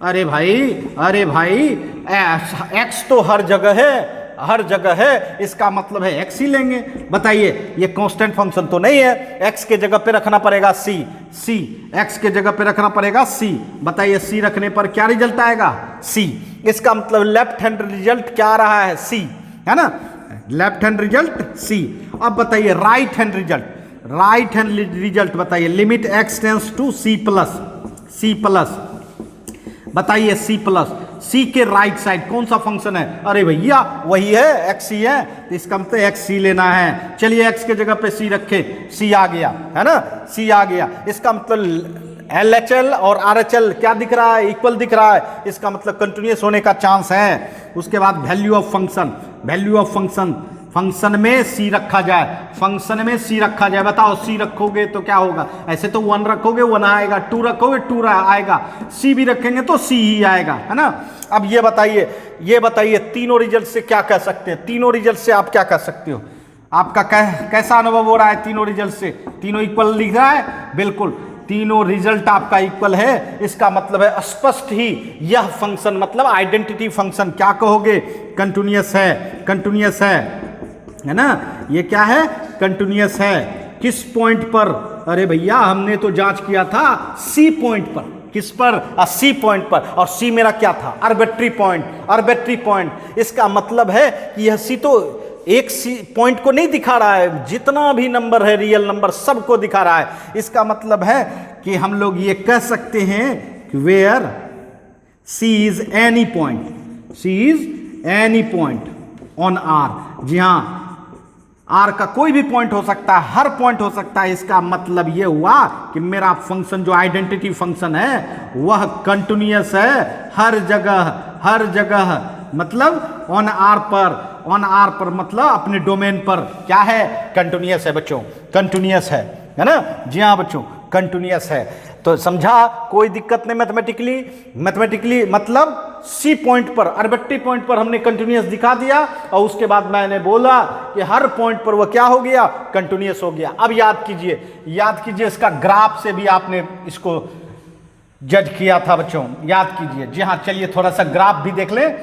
अरे भाई एक्स तो हर जगह है, इसका मतलब है एक्स ही लेंगे। बताइए ये कांस्टेंट फंक्शन तो नहीं है, एक्स के जगह पे रखना पड़ेगा सी, एक्स के जगह पे रखना पड़ेगा सी। बताइए सी रखने पर क्या रिजल्ट आएगा, सी। इसका मतलब लेफ्ट हैंड रिजल्ट क्या आ रहा है, सी, है ना, लेफ्ट हैंड रिजल्ट सी। अब बताइए राइट हैंड रिजल्ट बताइए, limit X tends to C plus, बताइए सी प्लस। सी के राइट साइड कौन सा फंक्शन है, अरे भैया वही है, एक्स ही है, तो इसका मतलब एक्स सी लेना है। चलिए एक्स के जगह पे सी रखे, सी आ गया, है ना, सी आ गया। इसका मतलब LHL और RHL क्या दिख रहा है, इक्वल दिख रहा है, इसका मतलब कंटिन्यूअस होने का चांस है। उसके बाद वैल्यू ऑफ फंक्शन, फंक्शन में सी रखा जाए, बताओ सी रखोगे तो क्या होगा, ऐसे तो 1 रखोगे 1 आएगा, 2 रखोगे 2 आएगा, सी भी रखेंगे तो सी ही आएगा, है ना। अब ये बताइए तीनों रिजल्ट से क्या कह सकते हैं, तीनों रिजल्ट से आप क्या कह सकते हो, आपका कैसा अनुभव हो रहा है तीनों रिजल्ट से, तीनों इक्वल लिख रहा है, बिल्कुल तीनों रिजल्ट आपका इक्वल है। इसका मतलब है स्पष्ट ही यह फंक्शन मतलब आइडेंटिटी फंक्शन क्या कहोगे, कंटिन्यूअस है ना, ये क्या है, कंटिन्यूअस है। किस पॉइंट पर, अरे भैया हमने तो जांच किया था सी पॉइंट पर, किस पर, सी पॉइंट पर, और सी मेरा क्या था, आर्बिट्री पॉइंट। इसका मतलब है कि यह सी तो एक सी पॉइंट को नहीं दिखा रहा है, जितना भी नंबर है रियल नंबर सबको दिखा रहा है। इसका मतलब है कि हम लोग ये कह सकते हैं कि where C is any point on R. जी हाँ, आर का कोई भी पॉइंट हो सकता है, हर पॉइंट हो सकता है। इसका मतलब ये हुआ कि मेरा फंक्शन जो आइडेंटिटी फंक्शन है वह कंटिन्यूअस है हर जगह मतलब ऑन आर पर मतलब अपने डोमेन पर क्या है, कंटिन्यूअस है बच्चों, कंटिन्यूअस है ना। जी हाँ बच्चों, कंटिन्यूअस है। तो समझा, कोई दिक्कत नहीं। मैथमेटिकली मतलब सी पॉइंट पर, आर्बिट्ररी पॉइंट पर हमने कंटिन्यूअस दिखा दिया और उसके बाद मैंने बोला कि हर पॉइंट पर वह क्या हो गया, कंटिन्यूअस हो गया। अब याद कीजिए इसका ग्राफ से भी आपने इसको जज किया था बच्चों, याद कीजिए। जी हाँ, चलिए थोड़ा सा ग्राफ भी देख लें।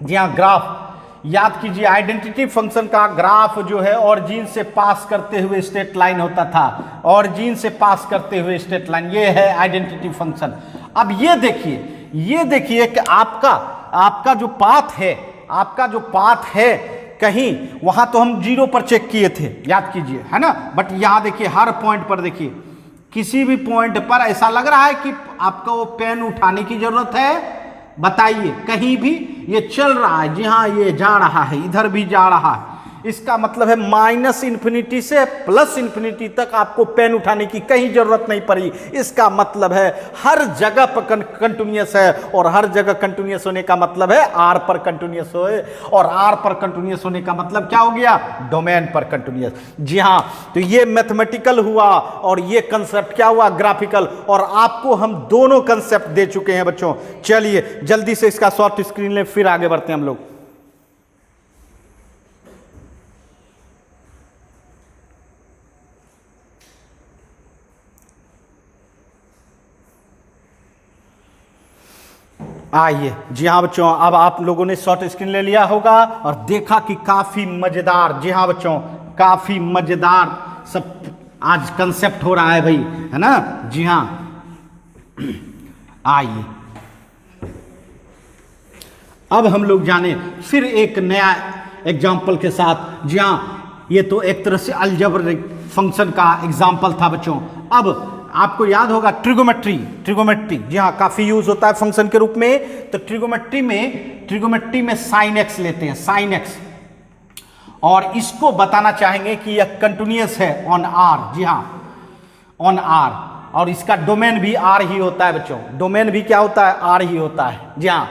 जी हाँ, ग्राफ याद कीजिए। आइडेंटिटी फंक्शन का ग्राफ जो है ऑरिजिन से पास करते हुए स्ट्रेट लाइन होता था, ऑरिजिन से पास करते हुए स्ट्रेट लाइन, ये है आइडेंटिटी फंक्शन। अब ये देखिए कि आपका जो पाथ है कहीं वहां तो हम 0 पर चेक किए थे, याद कीजिए, है ना। बट यहां देखिए हर पॉइंट पर देखिए, किसी भी पॉइंट पर ऐसा लग रहा है कि आपको वो पेन उठाने की जरूरत है, बताइए। कहीं भी ये चल रहा है, जी हाँ, ये जा रहा है, इधर भी जा रहा है। इसका मतलब है -∞ से +∞ तक आपको पेन उठाने की कहीं जरूरत नहीं पड़ी। इसका मतलब है हर जगह पर कंटिन्यूअस है, और हर जगह कंटिन्यूअस होने का मतलब है आर पर कंटिन्यूअस हो, और आर पर कंटिन्यूअस होने का मतलब क्या हो गया, डोमेन पर कंटिन्यूअस। जी हाँ, तो ये मैथमेटिकल हुआ और ये कंसेप्ट क्या हुआ, ग्राफिकल। और आपको हम दोनों कंसेप्ट दे चुके हैं बच्चों। चलिए जल्दी से इसका शॉर्ट स्क्रीन ले, फिर आगे बढ़ते हैं हम लोग। आइए, जी हाँ बच्चों, अब आप लोगों ने शॉर्ट स्क्रीन ले लिया होगा और देखा कि काफी मजेदार, जी हाँ बच्चों, काफी मजेदार सब आज कंसेप्ट हो रहा है भाई, है ना। जी हाँ, आइए अब हम लोग जाने फिर एक नया एग्जाम्पल के साथ। जी हाँ, ये तो एक तरह से अलजेब्रिक फंक्शन का एग्जाम्पल था बच्चों। अब आपको याद होगा ट्रिगोमेट्री, जी हाँ, काफी यूज होता है फंक्शन के रूप में। तो ट्रिगोमेट्री में साइन एक्स लेते हैं, साइन एक्स, और इसको बताना चाहेंगे कि यह कंटिन्यूअस है ऑन आर। जी हाँ, ऑन आर, और इसका डोमेन भी आर ही होता है बच्चों, डोमेन भी क्या होता है, आर ही होता है। जी हाँ,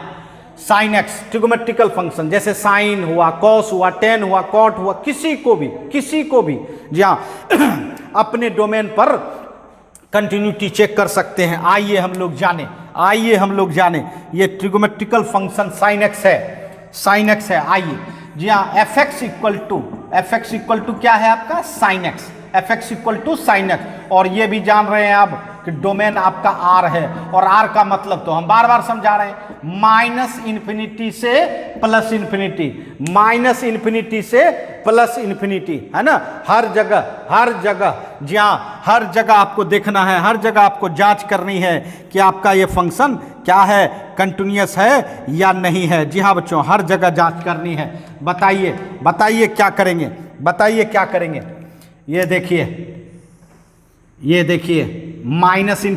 साइन एक्स ट्रिगोमेट्रिकल फंक्शन, जैसे साइन हुआ, कॉस हुआ, टेन हुआ, कॉट हुआ, किसी को भी जी हाँ अपने डोमेन पर कंटिन्यूटी चेक कर सकते हैं। आइए हम लोग जाने ये ट्रिगोमेट्रिकल फंक्शन साइन एक्स है। आइए, जी हाँ, एफ एक्स इक्वल टू क्या है आपका, sine X, F X equal to sine X. और ये भी जान रहे हैं आप कि डोमेन आपका आर है, और आर का मतलब तो हम बार बार समझा रहे हैं, -∞ से +∞, है ना। हर जगह जी हाँ, हर जगह आपको देखना है, हर जगह आपको जांच करनी है कि आपका ये फंक्शन क्या है, कंटिन्यूअस है या नहीं है। जी हाँ बच्चों, हर जगह जांच करनी है। बताइए क्या करेंगे। ये देखिए -∞ से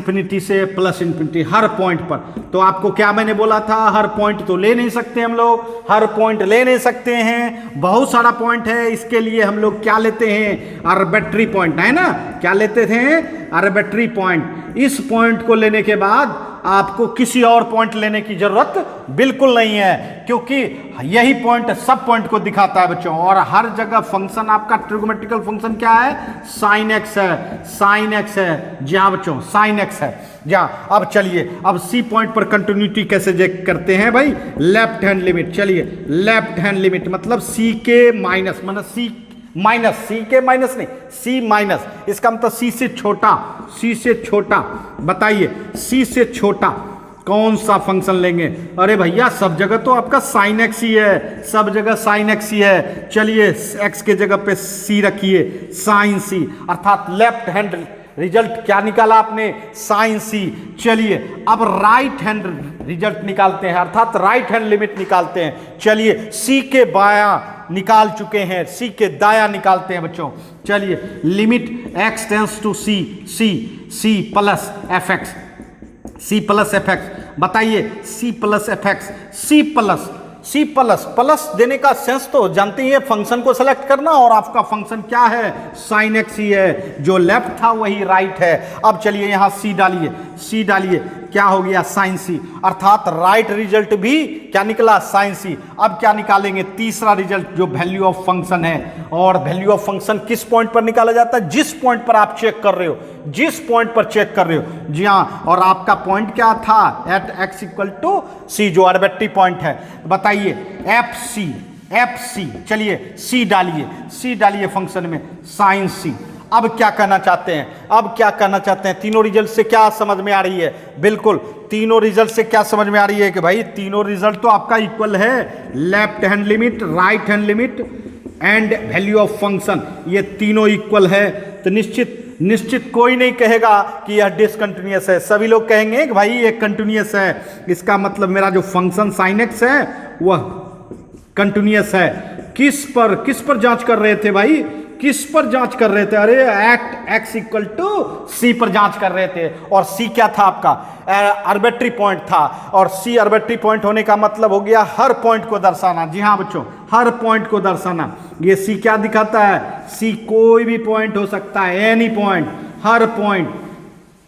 +∞, हर पॉइंट पर। तो आपको क्या मैंने बोला था, हर पॉइंट तो ले नहीं सकते हम लोग, हर पॉइंट ले नहीं सकते हैं, बहुत सारा पॉइंट है। इसके लिए हम लोग क्या लेते हैं, आर्बिट्ररी पॉइंट, है ना। क्या लेते थे, आर्बिट्ररी पॉइंट। इस पॉइंट को लेने के बाद आपको किसी और पॉइंट लेने की जरूरत बिल्कुल नहीं है, क्योंकि यही पॉइंट सब पॉइंट को दिखाता है बच्चों। और हर जगह फंक्शन आपका ट्रिगोमेट्रिकल फंक्शन क्या है, साइन एक्स है। जी हाँ बच्चों, साइन एक्स है। जी हाँ, अब चलिए, अब सी पॉइंट पर कंटिन्यूटी कैसे चेक करते हैं भाई, लेफ्ट हैंड लिमिट। चलिए, लेफ्ट हैंड लिमिट मतलब सी के माइनस, मतलब सी माइनस, इसका मतलब सी से छोटा। बताइए, सी से छोटा कौन सा फंक्शन लेंगे। अरे भैया, सब जगह तो आपका साइन एक्स ही है, चलिए एक्स के जगह पे सी रखिए, साइन सी, अर्थात लेफ्ट हैंड रिजल्ट क्या निकाला आपने, साइन सी। चलिए अब राइट हैंड रिजल्ट निकालते हैं, अर्थात राइट हैंड लिमिट निकालते हैं। चलिए, सी के बायां निकाल चुके हैं, सी के दाया निकालते हैं बच्चों। चलिए, limit x tends to C plus F X, बताइए C plus C plus, plus देने का सेंस तो जानते ही है, फंक्शन को सेलेक्ट करना और आपका फंक्शन क्या है, साइन एक्स ही है, जो लेफ्ट था वही राइट है। अब चलिए यहां सी डालिए, सी डालिए, क्या हो गया, साइन सी, अर्थात राइट रिजल्ट भी क्या निकला, साइन सी। अब क्या निकालेंगे, तीसरा रिजल्ट जो वैल्यू ऑफ फंक्शन है, और वैल्यू ऑफ फंक्शन किस पॉइंट पर निकाला जाता है, जिस पॉइंट पर आप चेक कर रहे हो, जिस पॉइंट पर चेक कर रहे हो, जी हाँ, और आपका पॉइंट क्या था, एट एक्स इक्वल टू सी, जो आर्बिट्ररी पॉइंट है। बताइए एफ सी, एफ सी, चलिए सी डालिए, सी डालिए फंक्शन में, साइन सी। अब क्या कहना चाहते हैं, अब क्या कहना चाहते हैं, तीनों रिजल्ट से क्या समझ में आ रही है, बिल्कुल तीनों रिजल्ट से क्या समझ में आ रही है कि भाई तीनों रिजल्ट तो आपका इक्वल है, left hand limit, right hand limit and value of function, ये तीनों इक्वल है। तो निश्चित कोई नहीं कहेगा कि यह डिसकंटिन्यूअस है, सभी लोग कहेंगे कि भाई ये कंटिन्यूअस है, इसका मतलब मेरा जो फंक्शन साइन एक्स है वह कंटिन्यूअस है। किस पर जांच कर रहे थे भाई, किस पर जांच कर रहे थे, अरे एक्ट एक्स इक्वल टू सी पर जांच कर रहे थे, और सी क्या था आपका, आर्बिट्ररी पॉइंट था, और सी आर्बिट्ररी पॉइंट होने का मतलब हो गया हर पॉइंट को दर्शाना। जी हाँ बच्चों, हर पॉइंट को दर्शाना। ये सी क्या दिखाता है, सी कोई भी पॉइंट हो सकता है, एनी पॉइंट, हर पॉइंट,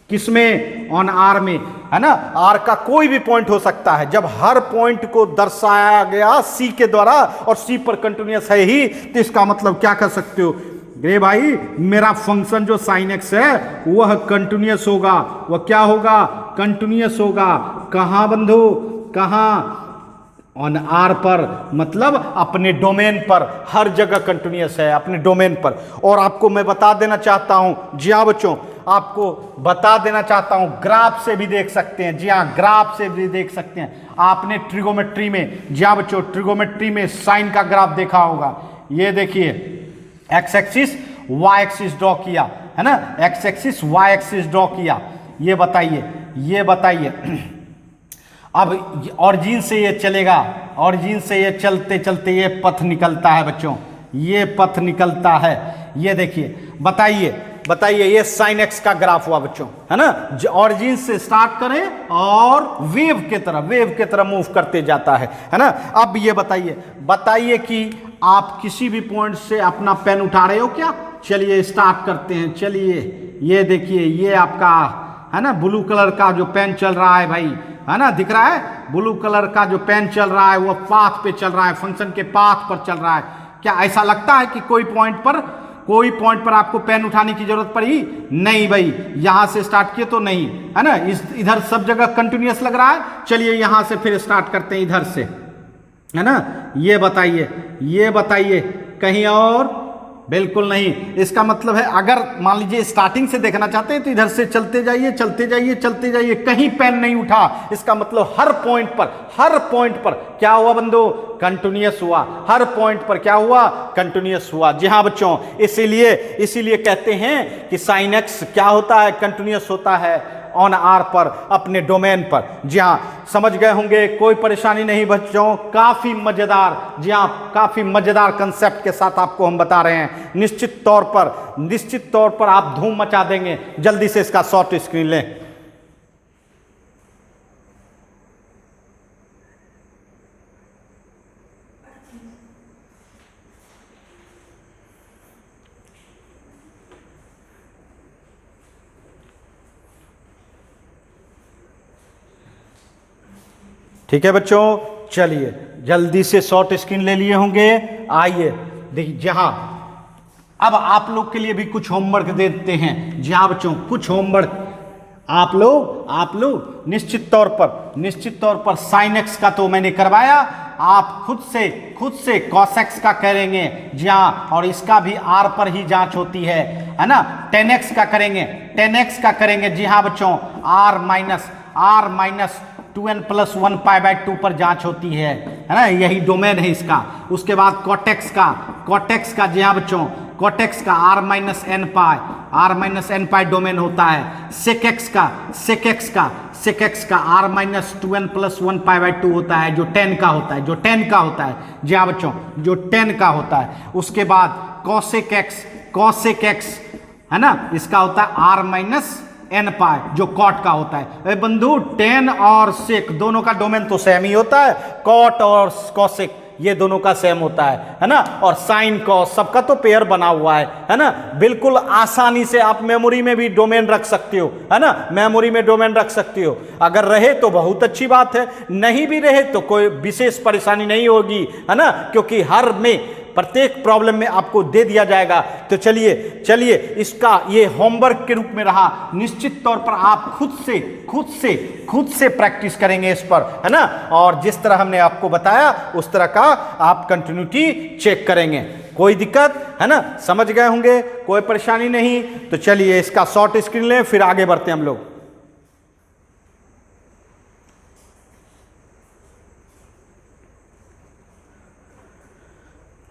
किसमें, ऑन आर में, है ना, आर का कोई भी पॉइंट हो सकता है। जब हर पॉइंट को दर्शाया गया सी के द्वारा और सी पर कंटिन्यूअस है ही, तो इसका मतलब क्या कर सकते हो, रे भाई मेरा फंक्शन जो साइन एक्स है वह कंटिन्यूअस होगा, वह क्या होगा, कंटिन्यूअस होगा। कहां बंधु, कहां, ऑन आर पर, मतलब अपने डोमेन पर, हर जगह कंटिन्यूअस है अपने डोमेन पर। और आपको मैं बता देना चाहता हूं, जी हाँ बच्चों, आपको बता देना चाहता हूं, ग्राफ से भी देख सकते हैं, जी हाँ ग्राफ से भी देख सकते हैं। आपने ट्रिगोमेट्री में, जी हाँ बच्चों, ट्रिगोमेट्री में साइन का ग्राफ देखा होगा, ये देखिए X axis Y axis draw किया है ना, X axis Y axis draw किया, ये बताइए अब ऑरिजिन से ये चलेगा, ऑरिजिन से ये चलते चलते ये पथ निकलता है बच्चों, ये पथ निकलता है, ये देखिए, बताइए ये साइन एक्स का ग्राफ हुआ बच्चों, है ना, ऑरिजिन से स्टार्ट करें और वेव के तरह मूव करते जाता है ना। अब ये बताइए कि आप किसी भी पॉइंट से अपना पेन उठा रहे हो क्या, चलिए स्टार्ट करते हैं। चलिए ये देखिए, ये आपका है ना ब्लू कलर का जो पेन चल रहा है भाई, है ना, दिख रहा है, ब्लू कलर का जो पेन चल रहा है वो पाथ पे चल रहा है, फंक्शन के पाथ पर चल रहा है। क्या ऐसा लगता है कि कोई पॉइंट पर आपको पेन उठाने की जरूरत पड़ी, नहीं भाई, यहां से स्टार्ट किए तो नहीं, है ना, इधर सब जगह कंटिन्यूअस लग रहा है। चलिए यहां से फिर स्टार्ट करते हैं इधर से, है ना। ये बताइए कहीं और, बिल्कुल नहीं। इसका मतलब है अगर मान लीजिए स्टार्टिंग से देखना चाहते हैं तो इधर से चलते जाइए, कहीं पेन नहीं उठा, इसका मतलब हर पॉइंट पर क्या हुआ बंधु, कंटिन्यूअस हुआ, हर पॉइंट पर क्या हुआ, कंटिन्यूअस हुआ। जी हाँ बच्चों, इसीलिए कहते हैं कि साइन एक्स क्या होता है, कंटिन्यूअस होता है ऑन आर पर, अपने डोमेन पर। जी हाँ, समझ गए होंगे, कोई परेशानी नहीं बच्चों, काफी मजेदार, जी हाँ काफी मजेदार कंसेप्ट के साथ आपको हम बता रहे हैं। निश्चित तौर पर आप धूम मचा देंगे। जल्दी से इसका शॉर्ट स्क्रीन लें। ठीक है बच्चों, चलिए जल्दी से शॉर्ट स्क्रीन ले लिए होंगे। आइए देखिए, जहां अब आप लोग के लिए भी कुछ होमवर्क देते हैं। जी हाँ बच्चों, कुछ होमवर्क आप लोग निश्चित तौर पर साइन एक्स का तो मैंने करवाया, आप खुद से कॉस एक्स का करेंगे। जी हाँ, और इसका भी आर पर ही जांच होती है ना। टेन एक्स का करेंगे। जी हाँ बच्चों, आर माइनस 2n + 1 π/2 पर जांच होती है ना, यही डोमेन है इसका। उसके बाद कॉटेक्स का जी हाँ बच्चों, कॉटेक्स का r - n π डोमेन होता है। सेकेक्स का r - 2n + 1 π/2 होता है, जो 10 का होता है। जी हाँ बच्चों, जो 10 का होता है। उसके बाद कॉसेक एक्स है ना, इसका होता है r - n पाई जो कॉट का होता है। बंधु टेन और सेक दोनों का डोमेन तो सेम ही होता है, कॉट और कॉसेक ये दोनों का सेम होता है ना, और साइन कॉस सबका तो पेयर बना हुआ है ना। बिल्कुल आसानी से आप मेमोरी में भी डोमेन रख सकते हो, है ना, मेमोरी में डोमेन रख सकते हो। अगर रहे तो बहुत अच्छी बात है, नहीं भी रहे तो कोई विशेष परेशानी नहीं होगी, है ना, क्योंकि हर में प्रत्येक प्रॉब्लम में आपको दे दिया जाएगा। तो चलिए इसका ये होमवर्क के रूप में रहा। निश्चित तौर पर आप खुद से प्रैक्टिस करेंगे इस पर, है ना, और जिस तरह हमने आपको बताया उस तरह का आप कंटिन्यूटी चेक करेंगे। कोई दिक्कत है ना, समझ गए होंगे, कोई परेशानी नहीं। तो चलिए इसका शॉर्ट स्क्रीन लें, फिर आगे बढ़ते हैं हम लोग।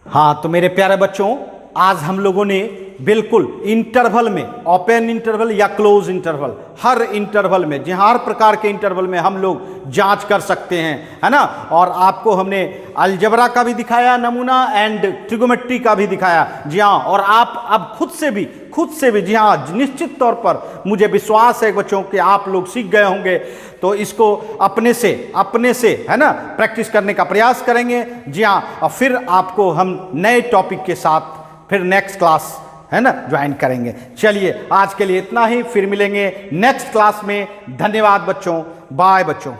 हाँ, तो मेरे प्यारे बच्चों, आज हम लोगों ने बिल्कुल इंटरवल में, ओपन इंटरवल या क्लोज इंटरवल, हर इंटरवल में, जहाँ हर प्रकार के इंटरवल में हम लोग जांच कर सकते हैं, है ना। और आपको हमने अलजेब्रा का भी दिखाया नमूना एंड ट्रिगोमेट्री का भी दिखाया। जी हाँ, और आप अब खुद से भी जी हाँ, निश्चित तौर पर मुझे विश्वास है बच्चों कि आप लोग सीख गए होंगे। तो इसको अपने से है ना प्रैक्टिस करने का प्रयास करेंगे। जी हाँ, और फिर आपको हम नए टॉपिक के साथ फिर नेक्स्ट क्लास, है ना, ज्वाइन करेंगे। चलिए आज के लिए इतना ही, फिर मिलेंगे नेक्स्ट क्लास में। धन्यवाद बच्चों, बाय बच्चों।